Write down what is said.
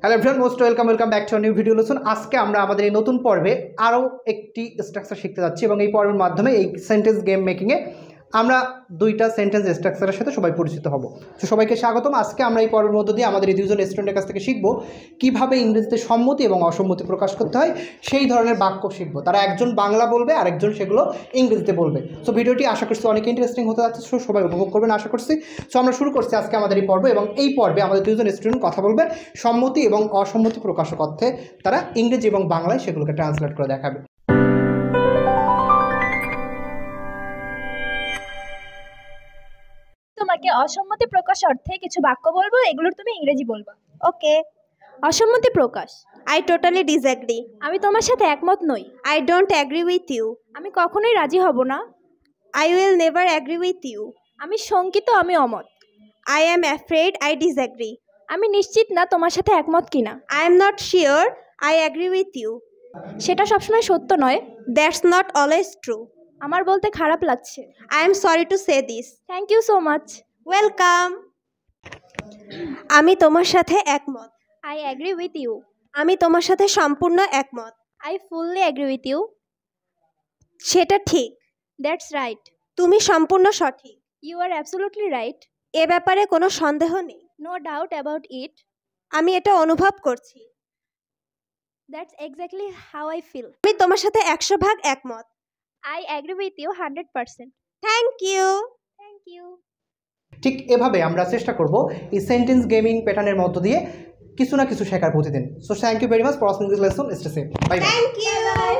Hello everyone, most welcome back to new video lesson. আজকে আমরা আমাদের এই নতুন পর্বে আরও একটি স্ট্রাকচার শিখতে যাচ্ছি এবং এই পর্বের মাধ্যমে এই সেন্টেন্স গেম মেকিংয়ে আমরা দুইটা সেন্টেন্স স্ট্রাকচারের সাথে সবাই পরিচিত হব। তো সবাইকে স্বাগতম। আজকে আমরা এই পর্বের মধ্য দিয়ে আমাদের এই দুজন স্টুডেন্টের কাছ থেকে শিখব কীভাবে ইংরেজিতে সম্মতি এবং অসম্মতি প্রকাশ করতে হয়, সেই ধরনের বাক্য শিখব। তারা একজন বাংলা বলবে আর একজন সেগুলো ইংরেজিতে বলবে। সো ভিডিওটি আশা করছি অনেক ইন্টারেস্টিং হতে যাচ্ছে, সবাই উপভোগ করবেন আশা করছি। সো আমরা শুরু করছি আজকে আমাদের এই পর্ব, এবং এই পর্বে আমাদের দুজন স্টুডেন্ট কথা বলবে সম্মতি এবং অসম্মতি প্রকাশক অর্থে। তারা ইংরেজি এবং বাংলায় সেগুলোকে ট্রান্সলেট করে দেখাবে। তোমাকে অসম্মতি প্রকাশ অর্থে কিছু বাক্য বলবো, এগুলোর তুমি ইংরেজি বলবা। ওকে। অসম্মতি প্রকাশ। I totally disagree. আমি তোমার সাথে একমত নই। I don't agree with you. আমি কখনোই রাজি হব না। I will never agree with you. আমি শঙ্কিত, আমি অমত। I am afraid. I disagree. আমি নিশ্চিত না তোমার সাথে একমত কিনা। I am not sure. I agree with you. সেটা সবসময় সত্য নয়। That's not always true. আমার বলতে খারাপ লাগছে। I am sorry to say this. Thank you so much. Welcome. আমি তোমার সাথে একমত। I agree with you. আমি তোমার সাথে সম্পূর্ণ একমত। I fully agree with you. সেটা ঠিক। That's right. তুমি সম্পূর্ণ সঠিক। You are absolutely right. এ ব্যাপারে কোনো সন্দেহ নেই। No doubt about it. আমি এটা অনুভব করছি। That's exactly how I feel. আমি তোমার সাথে 100% একমত। I agree with you 100%. Thank you. Thank you. ঠিক এভাবে আমরা চেষ্টা করব এই সেন্টেন্স গেমিং প্যাটার্নের মধ্য দিয়ে কিছু না কিছু শেখার প্রতিদিন। So thank you very much for watching this lesson. Stay safe. Bye bye. Thank you. Bye.